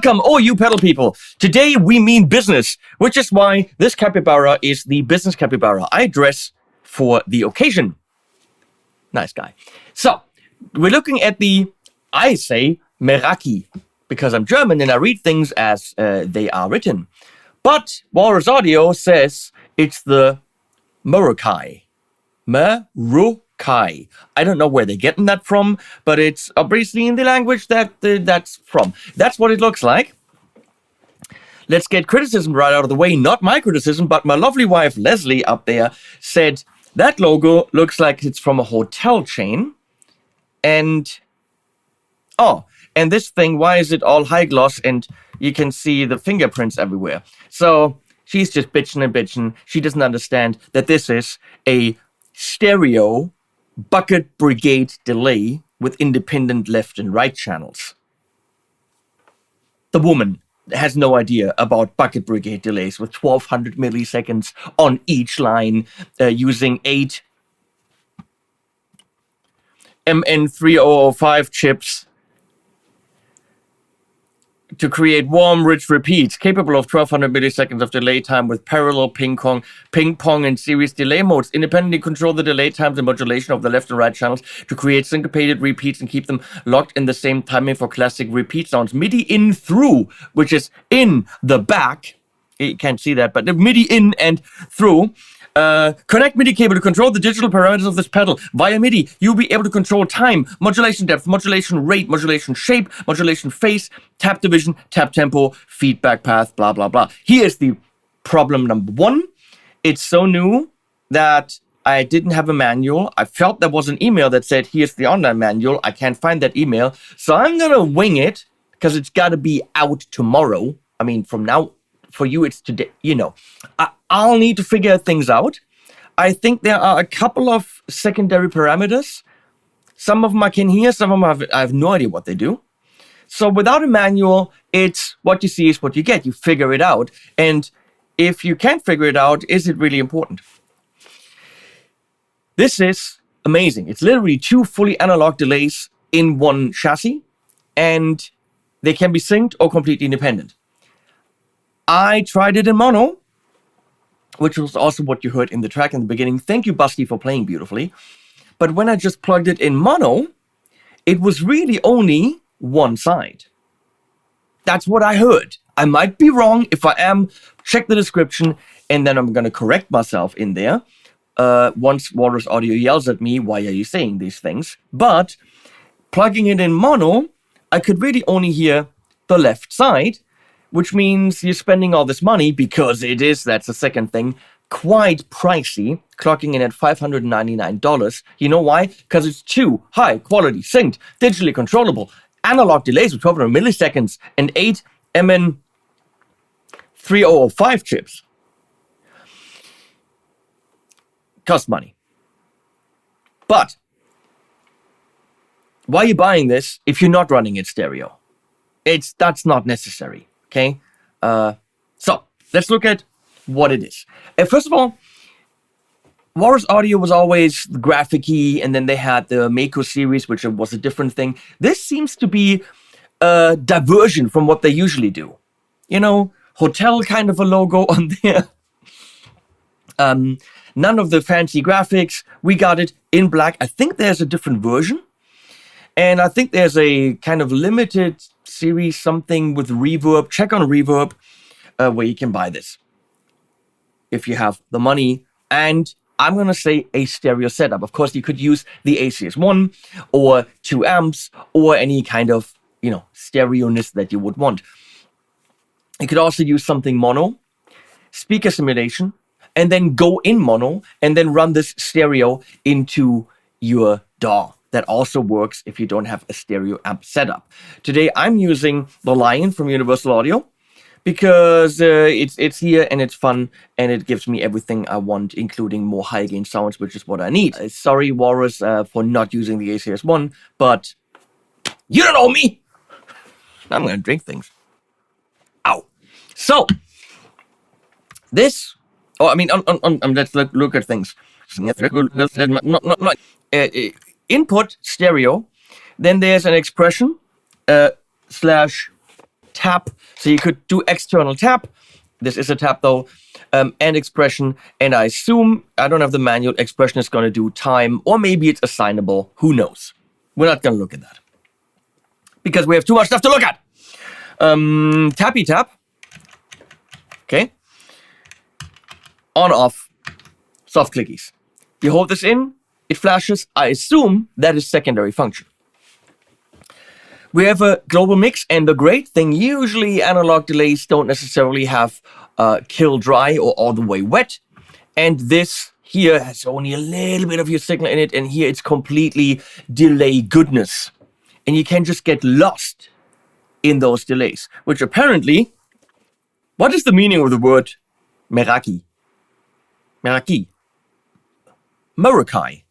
Welcome, all you pedal people. Today we mean business, which is why this capybara is the business capybara I dress for the occasion. Nice guy. So, we're looking at the, I say, Meraki, because I'm German and I read things as they are written. But Walrus Audio says it's the Meraki. Meraki. I don't know where they're getting that from, but it's obviously in the language that's from. That's what it looks like. Let's get criticism right out of the way. Not my criticism, but my lovely wife, Leslie, up there said that logo looks like it's from a hotel chain. And, and this thing, why is it all high gloss and you can see the fingerprints everywhere? So she's just bitching and bitching. She doesn't understand that this is a stereo bucket brigade delay with independent left and right channels. The woman has no idea about bucket brigade delays with 1200 milliseconds on each line using 8 MN3005 chips to create warm, rich repeats capable of 1200 milliseconds of delay time with parallel ping pong and series delay modes. Independently control the delay times and modulation of the left and right channels to create syncopated repeats and keep them locked in the same timing for classic repeat sounds. MIDI in through, which is in the back. You can't see that, but the MIDI in and through. Connect MIDI cable to control the digital parameters of this pedal. Via MIDI, you'll be able to control time, modulation depth, modulation rate, modulation shape, modulation phase, tap division, tap tempo, feedback path, blah, blah, blah. Here's the problem number one. It's so new that I didn't have a manual. I felt there was an email that said, here's the online manual. I can't find that email. So I'm going to wing it because it's got to be out tomorrow. I mean, from now, for you, it's today, you know. I'll need to figure things out. I think there are a couple of secondary parameters. Some of them I can hear, some of them I have no idea what they do. So without a manual, it's what you see is what you get. You figure it out. And if you can't figure it out, is it really important? This is amazing. It's literally 2 fully analog delays in one chassis, and they can be synced or completely independent. I tried it in mono, which was also what you heard in the track in the beginning. Thank you, Busty, for playing beautifully. But when I just plugged it in mono, it was really only one side. That's what I heard. I might be wrong. If I am, check the description, and then I'm going to correct myself in there. Once Walrus Audio yells at me, why are you saying these things? But plugging it in mono, I could really only hear the left side, which means you're spending all this money because it is, that's the second thing, quite pricey, clocking in at $599. You know why? Because it's 2 high quality, synced, digitally controllable, analog delays with 1200 milliseconds and 8 MN3005 chips. Cost money. But why are you buying this if you're not running it stereo? That's not necessary. Okay, so let's look at what it is. First of all, Walrus Audio was always graphic-y, and then they had the Mako series, which was a different thing. This seems to be a diversion from what they usually do. You know, hotel kind of a logo on there. None of the fancy graphics. We got it in black. I think there's a different version. And I think there's a kind of limited series, something with reverb. Check on reverb, where you can buy this if you have the money. And I'm going to say a stereo setup. Of course, you could use the ACS1 or 2 amps or any kind of, you know, stereo-ness that you would want. You could also use something mono, speaker simulation, and then go in mono and then run this stereo into your DAW. That also works if you don't have a stereo amp setup. Today, I'm using the Lion from Universal Audio because it's here and it's fun and it gives me everything I want, including more high gain sounds, which is what I need. Sorry, Walrus, for not using the ACS1, but you don't owe me. I'm going to drink things. Ow. So, this, let's look at things. Input stereo, then there's an expression /tap tap. So you could do external tap. This is a tap though, and expression. And I assume, I don't have the manual, expression is going to do time, or maybe it's assignable. Who knows? We're not going to look at that because we have too much stuff to look at. Tappy tap. Okay. On, off, soft clickies. You hold this in, it flashes. I assume that is secondary function. We have a global mix, and the great thing, usually analog delays don't necessarily have kill dry or all the way wet. And this here has only a little bit of your signal in it, and here it's completely delay goodness. And you can just get lost in those delays, which apparently, what is the meaning of the word Meraki? Meraki. Meraki.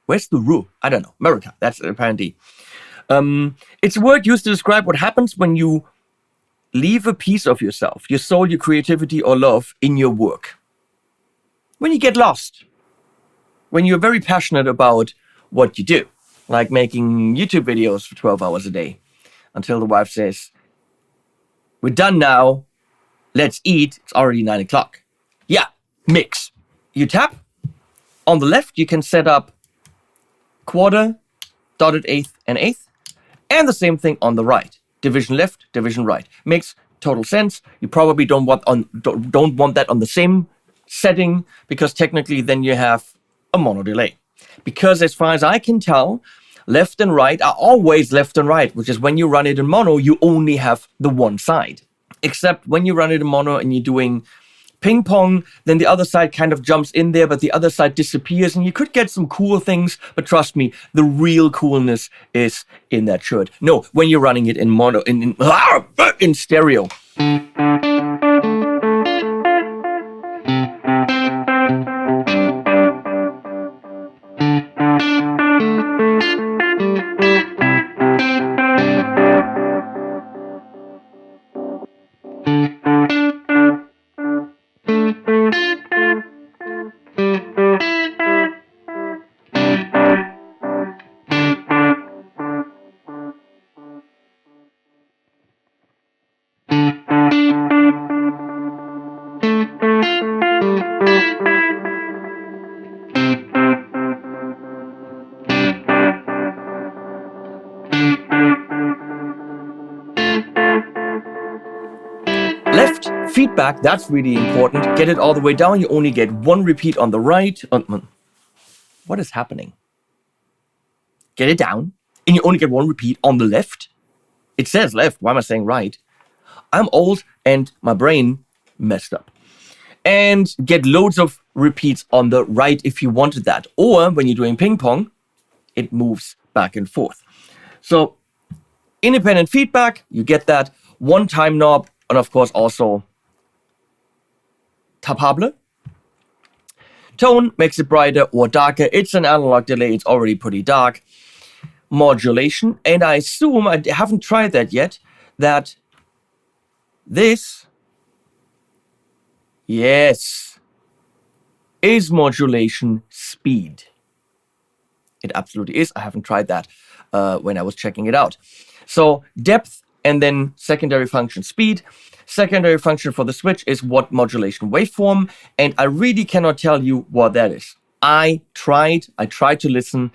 Where's the ru? I don't know. Meraki. That's apparently. It's a word used to describe what happens when you leave a piece of yourself, your soul, your creativity, or love in your work. When you get lost. When you're very passionate about what you do, like making YouTube videos for 12 hours a day, until the wife says, "We're done now. Let's eat. It's already 9 o'clock. Yeah, mix. You tap. On the left, you can set up quarter, dotted eighth, and eighth. And the same thing on the right. Division left, division right. Makes total sense. You probably don't want that on the same setting, because technically then you have a mono delay. Because as far as I can tell, left and right are always left and right, which is when you run it in mono, you only have the one side. Except when you run it in mono and you're doing ping pong, then the other side kind of jumps in there, but the other side disappears, and you could get some cool things, but trust me, the real coolness is in that shirt. No, when you're running it in mono, in stereo. Left feedback, that's really important. Get it all the way down. You only get one repeat on the right. What is happening? Get it down, and you only get one repeat on the left. It says left. Why am I saying right? I'm old, and my brain messed up. And get loads of repeats on the right if you wanted that. Or when you're doing ping pong, it moves back and forth. So independent feedback, you get that. One time knob, and of course also tapable. Tone makes it brighter or darker. It's an analog delay. It's already pretty dark. Modulation. And I assume, I haven't tried that yet, that this, yes, is modulation speed. It absolutely is. I haven't tried that when I was checking it out. So depth and then secondary function speed. Secondary function for the switch is what modulation waveform, and I really cannot tell you what that is. I tried to listen.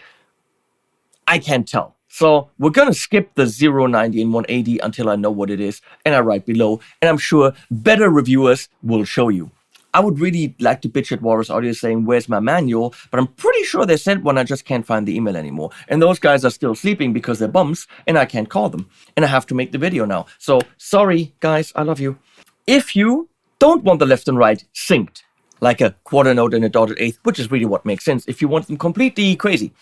I can't tell. So we're gonna skip the 0, 90, and 180 until I know what it is, and I write below, and I'm sure better reviewers will show you. I would really like to bitch at Walrus Audio saying, where's my manual? But I'm pretty sure they sent one, I just can't find the email anymore. And those guys are still sleeping because they're bums, and I can't call them. And I have to make the video now. So, sorry, guys, I love you. If you don't want the left and right synced, like a quarter note and a dotted eighth, which is really what makes sense, if you want them completely crazy,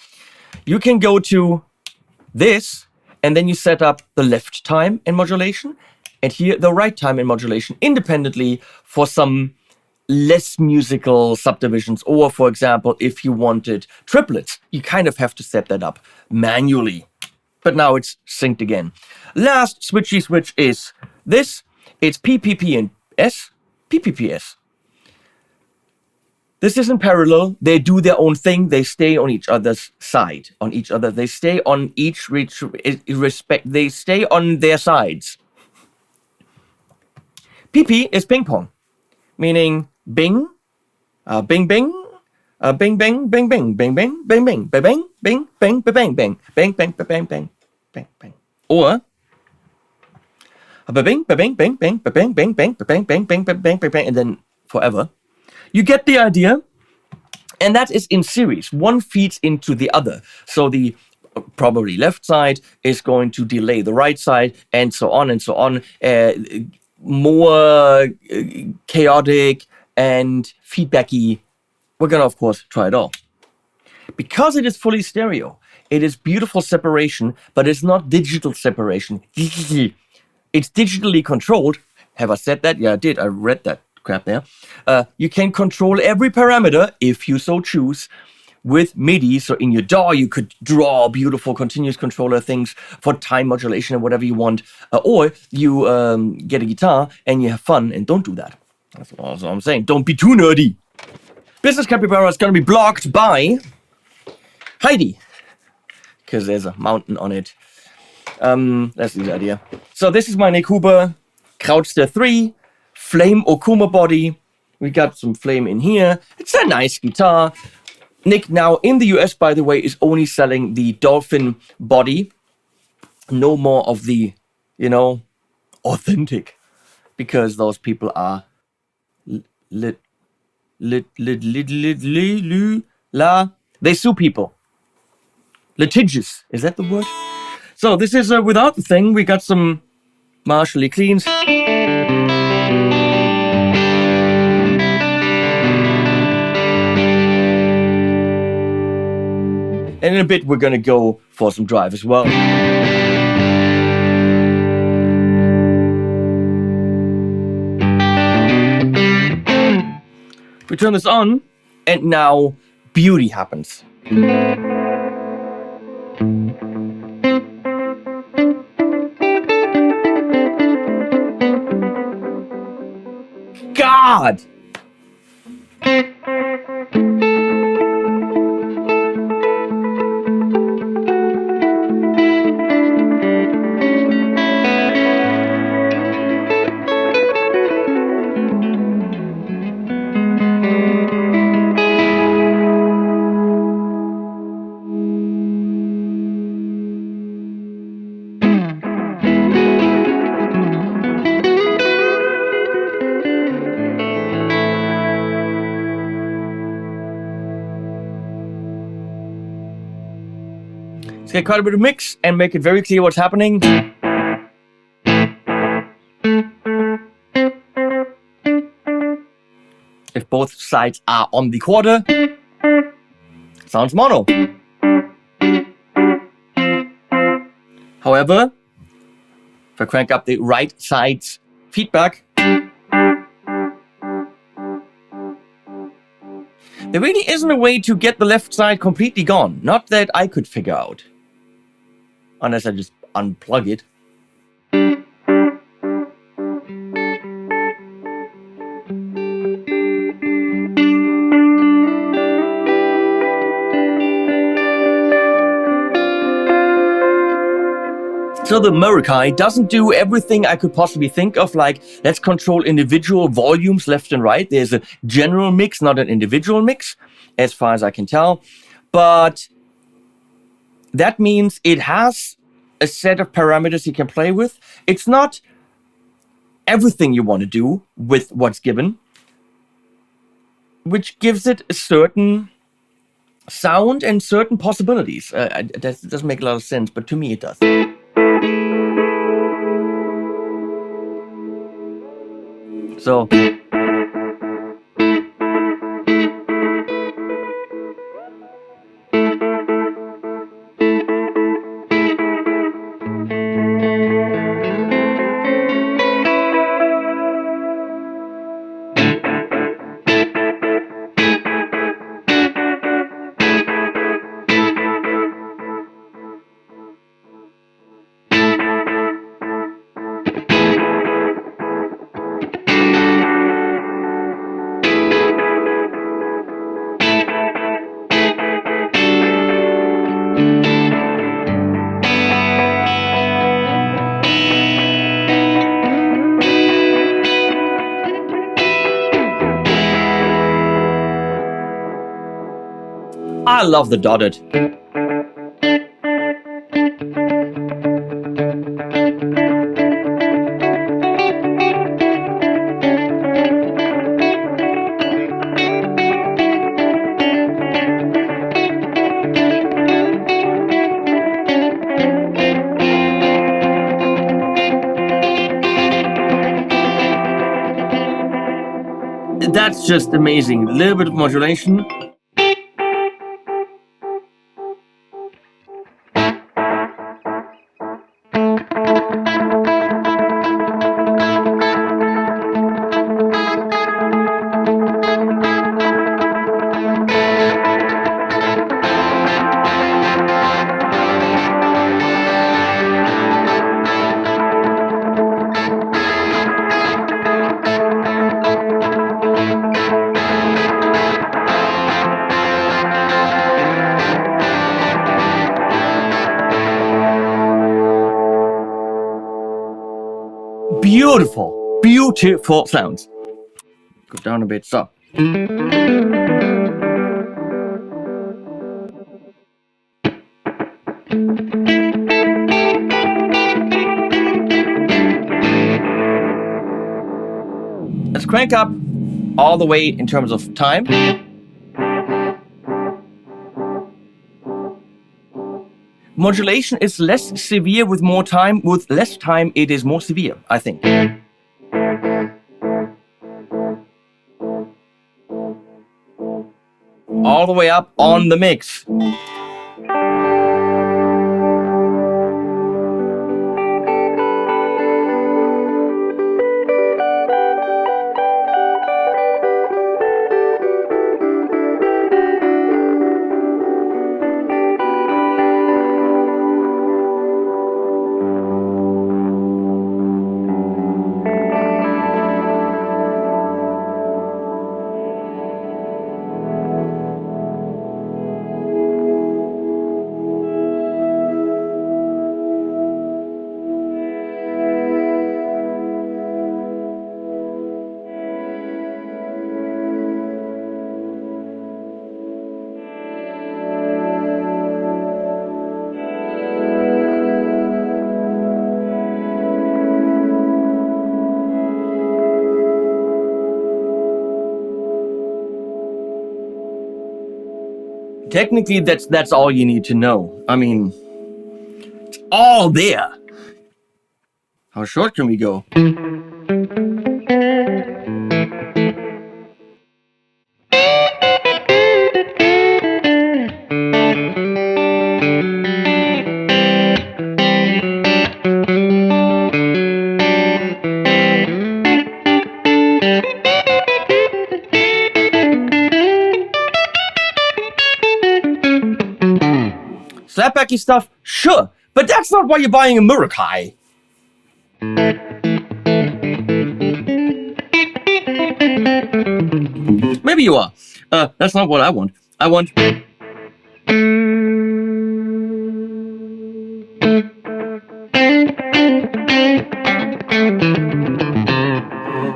you can go to this, and then you set up the left time in modulation, and here the right time in modulation independently for some less musical subdivisions, or for example, if you wanted triplets, you kind of have to set that up manually. But now it's synced again. Last switchy switch is this. It's PPP and S. PPPS. This isn't parallel. They do their own thing. They stay on each other's side, on each other. They stay on each respect. They stay on their sides. PP is ping pong, meaning bing, bing bing, bing bing bing bing bing bing bing bing bing bing bing bing bang bang bang bang bang bang bang bang. Or bing bing bing bing bing bang bang bang bang bang bang bang bang bang, and then forever. You get the idea. And that is in series. One feeds into the other. So the probably left side is going to delay the right side, and so on and so on. More chaotic and feedbacky. We're going to, of course, try it all. Because it is fully stereo, it is beautiful separation, but it's not digital separation. It's digitally controlled. Have I said that? Yeah, I did. I read that crap there. You can control every parameter, if you so choose, with MIDI. So in your DAW, you could draw beautiful continuous controller things for time modulation or whatever you want. Or you get a guitar and you have fun, and don't do that. That's all I'm saying. Don't be too nerdy. Business Capybara is going to be blocked by Heidi, because there's a mountain on it. That's the idea. So this is my Nick Huber Krautster 3 Flame Okuma body. We got some flame in here. It's a nice guitar. Nick now in the US, by the way, is only selling the Dolphin body. No more of the, authentic. Because those people are they sue people. Litigious. Is that the word? So this is without the thing. We got some Marshall cleans. And in a bit, we're going to go for some drive as well. We turn this on, and now beauty happens. God! Get quite a bit of mix and make it very clear what's happening. If both sides are on the quarter, sounds mono. However, if I crank up the right side's feedback, there really isn't a way to get the left side completely gone. Not that I could figure out. Unless I just unplug it. So the Meraki doesn't do everything I could possibly think of, like let's control individual volumes left and right. There's a general mix, not an individual mix, as far as I can tell. But that means it has a set of parameters you can play with. It's not everything you want to do with what's given, which gives it a certain sound and certain possibilities. That doesn't make a lot of sense, but to me it does. So I love the dotted. That's just amazing. A little bit of modulation. Beautiful, beautiful sounds. Go down a bit, so. Let's crank up all the way in terms of time. Modulation is less severe with more time. With less time, it is more severe, I think. All the way up on the mix. Technically, that's all you need to know. I mean, it's all there. How short can we go? Slapbacky stuff, sure, but that's not why you're buying a Meraki. Maybe you are. That's not what I want. I want...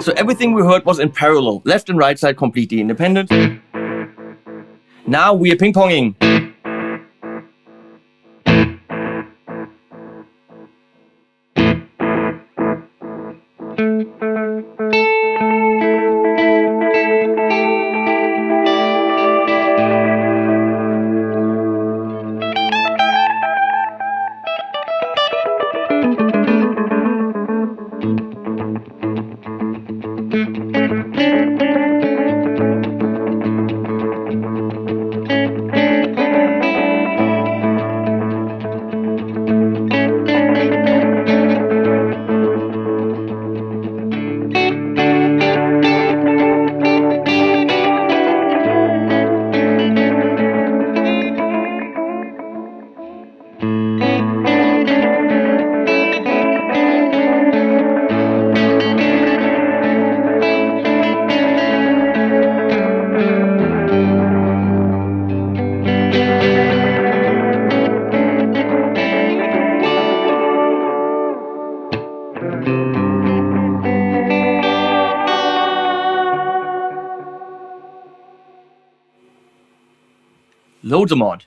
So everything we heard was in parallel. Left and right side completely independent. Now we are ping-ponging. Loads of mod.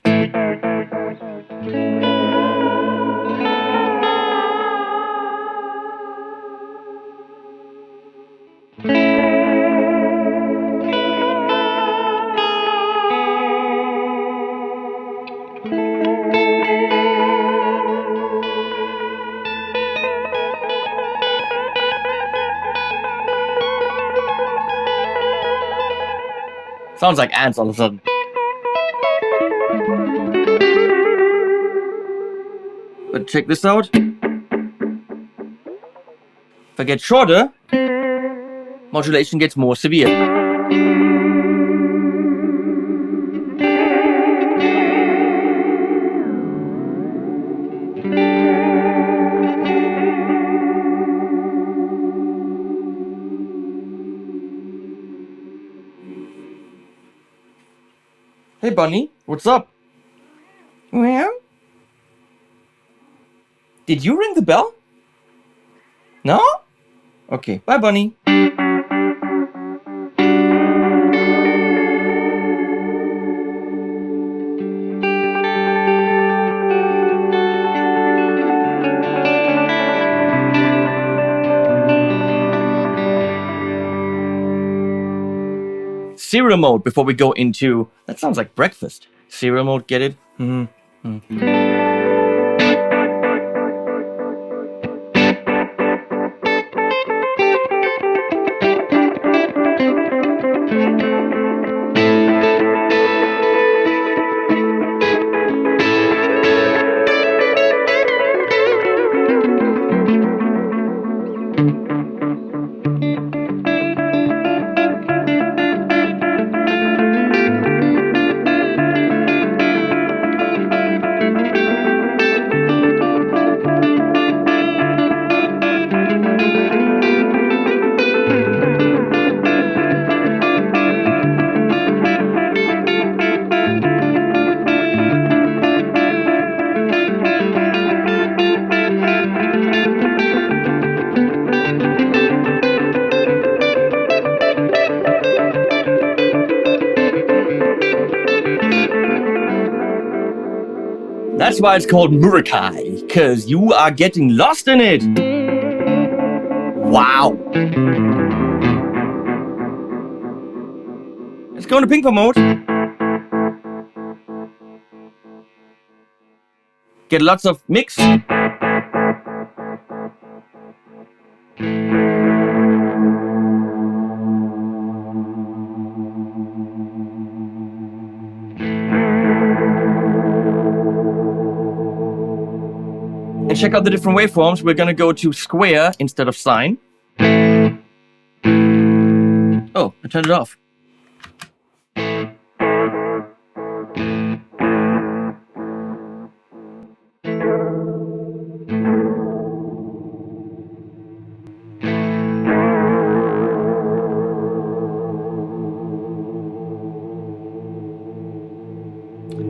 Sounds like ants all of a sudden. But check this out. If I get shorter, modulation gets more severe. Hey Bunny, what's up? Well? Did you ring the bell? No? Okay, bye Bunny. Serial mode before we go into... That sounds like breakfast. Serial mode, get it? That's why it's called Meraki, because you are getting lost in it. Wow. Let's go into ping pong mode. Get lots of mix. And check out the different waveforms. We're gonna go to square instead of sine. Oh, I turned it off.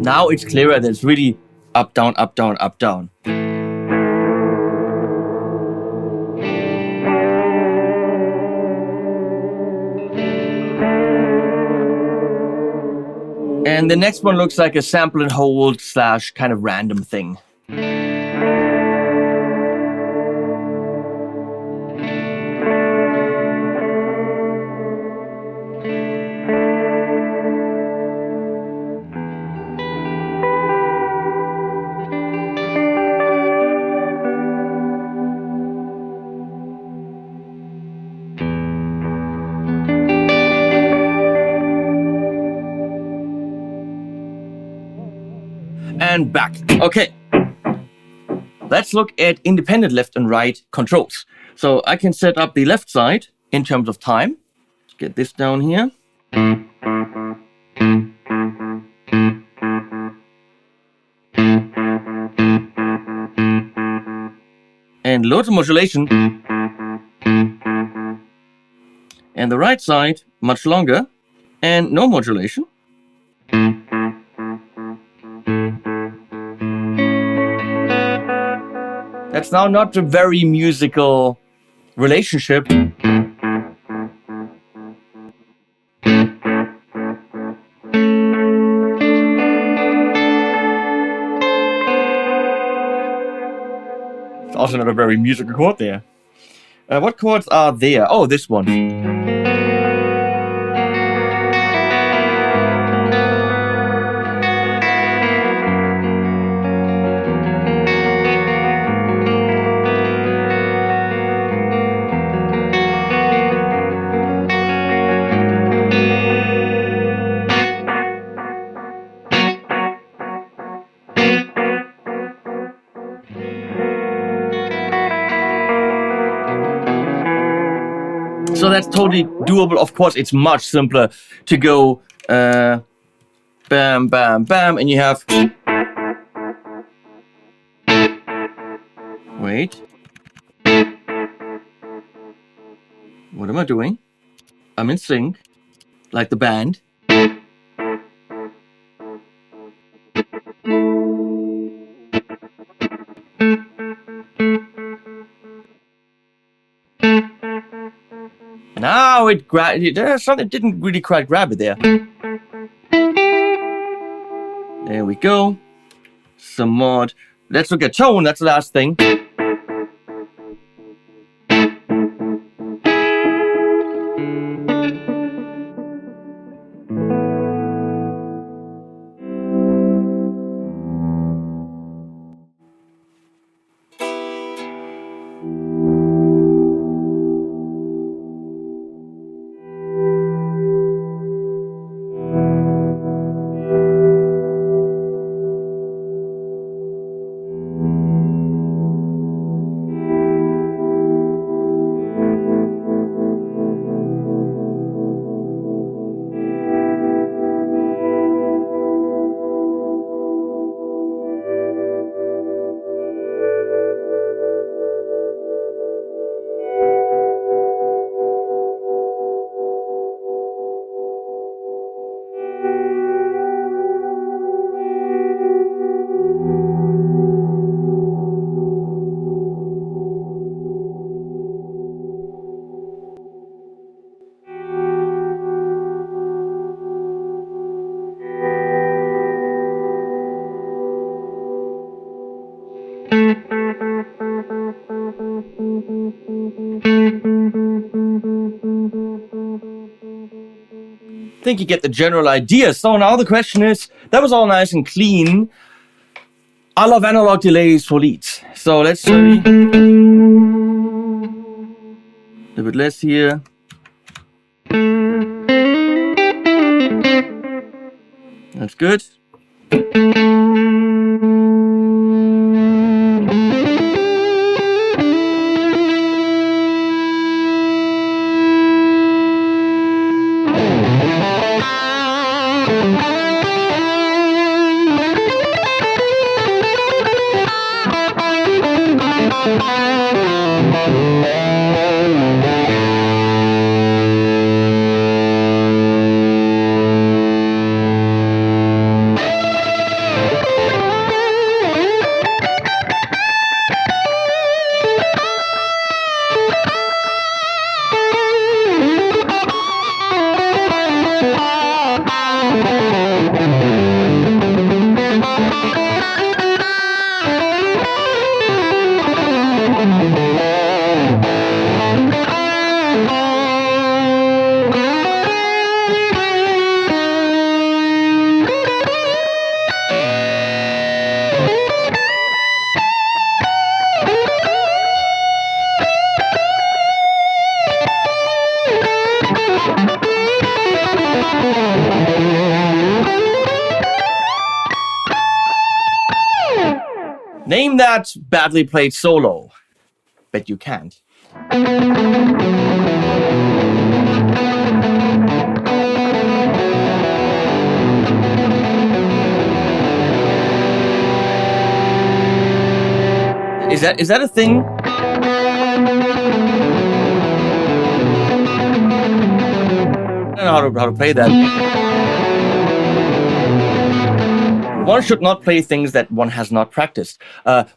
Now it's clearer that it's really up, down, up, down, up, down. And the next one looks like a sample and hold / kind of random thing. And back. Okay. Let's look at independent left and right controls. So I can set up the left side in terms of time. Let's get this down here. And loads of modulation. And the right side, much longer, and no modulation. That's now not a very musical relationship. It's also not a very musical chord there. What chords are there? Oh, this one. So that's totally doable. Of course, it's much simpler to go bam, bam, bam, and you have... Wait. What am I doing? I'm in sync, like the band. Now it there's something didn't really quite grab it there. There we go. Some mod. Let's look at tone. That's the last thing. I think you get the general idea. So now the question is, that was all nice and clean. I love analog delays for leads. So let's see. A bit less here. That's good. Name that badly played solo. Bet you can't. Is that a thing? I don't know how to play that. One should not play things that one has not practiced.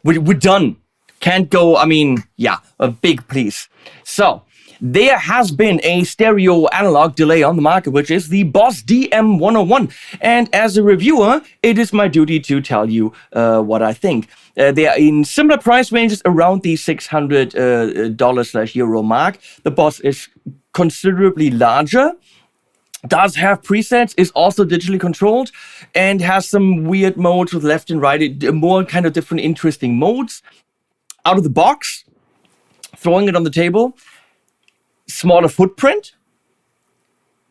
We're done. Can't go, I mean, yeah, a big please. So, there has been a stereo analog delay on the market, which is the Boss DM101. And as a reviewer, it is my duty to tell you what I think. They are in similar price ranges around the $600/euro mark. The Boss is considerably larger, does have presets, is also digitally controlled, and has some weird modes with left and right, more kind of different interesting modes. Out of the box, throwing it on the table, smaller footprint,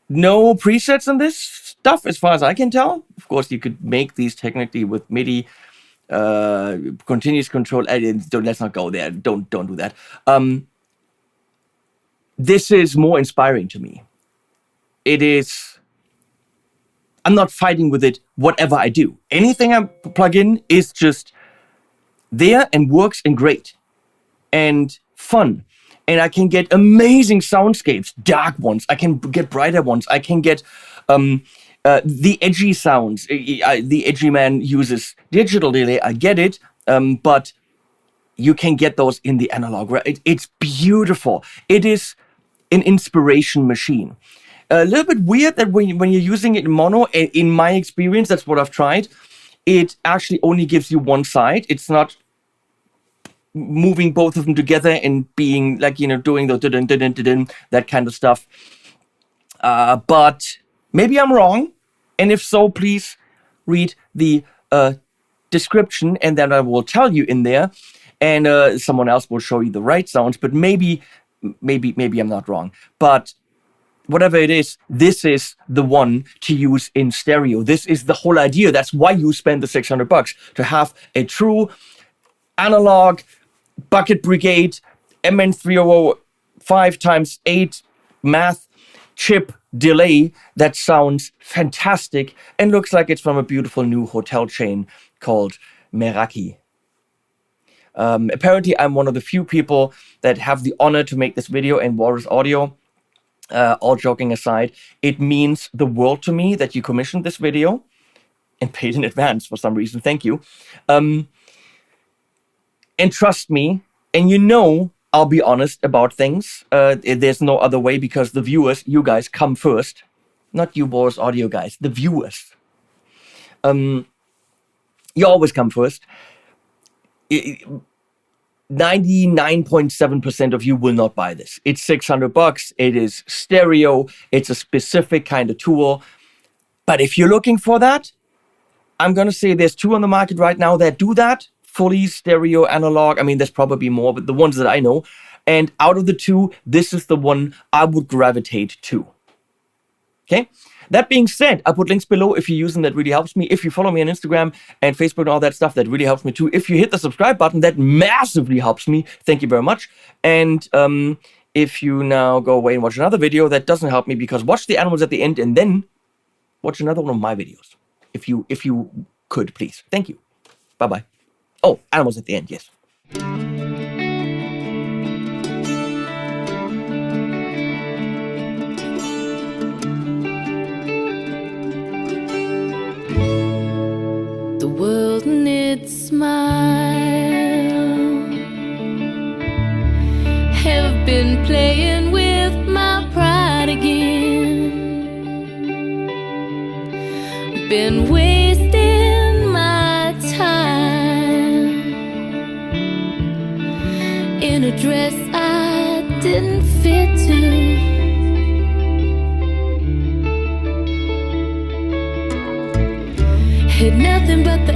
no presets in this stuff as far as I can tell. Of course, you could make these technically with MIDI, continuous control. Let's not go there. Don't do that. This is more inspiring to me. It is, I'm not fighting with it whatever I do. Anything I plug in is just there and works and great and fun. And I can get amazing soundscapes, dark ones. I can get brighter ones. I can get the edgy sounds. The edgy man uses digital delay. I get it. But you can get those in the analog. It's beautiful. It is an inspiration machine. A little bit weird that when you're using it in mono, in my experience, that's what I've tried, it actually only gives you one side. It's not moving both of them together and being like, doing the that kind of stuff. But maybe I'm wrong. And if so, please read the description, and then I will tell you in there, and someone else will show you the right sounds. But maybe I'm not wrong. But whatever it is, this is the one to use in stereo. This is the whole idea. That's why you spend the $600, to have a true analog Bucket Brigade MN300 5x8 math chip delay that sounds fantastic and looks like it's from a beautiful new hotel chain called Meraki. Apparently, I'm one of the few people that have the honor to make this video in Walrus Audio. All joking aside, it means the world to me that you commissioned this video and paid in advance for some reason. Thank you. And trust me, and I'll be honest about things. There's no other way, because the viewers, you guys, come first. Not you, Walrus Audio guys, the viewers. You always come first. 99.7% of you will not buy this. It's $600. It is stereo. It's a specific kind of tool. But if you're looking for that, I'm going to say there's two on the market right now that do that. Fully stereo analog. I mean, there's probably more, but the ones that I know. And out of the two, this is the one I would gravitate to. Okay? That being said, I put links below if you're using. That really helps me. If you follow me on Instagram and Facebook and all that stuff, that really helps me too. If you hit the subscribe button, that massively helps me. Thank you very much. And if you now go away and watch another video, that doesn't help me, because watch the animals at the end and then watch another one of my videos. If you could, please. Thank you. Bye-bye. Oh, animals at the end, yes. The world and its smile have been playing with my pride again. Been wasting my time in a dress I didn't fit to. Had nothing but the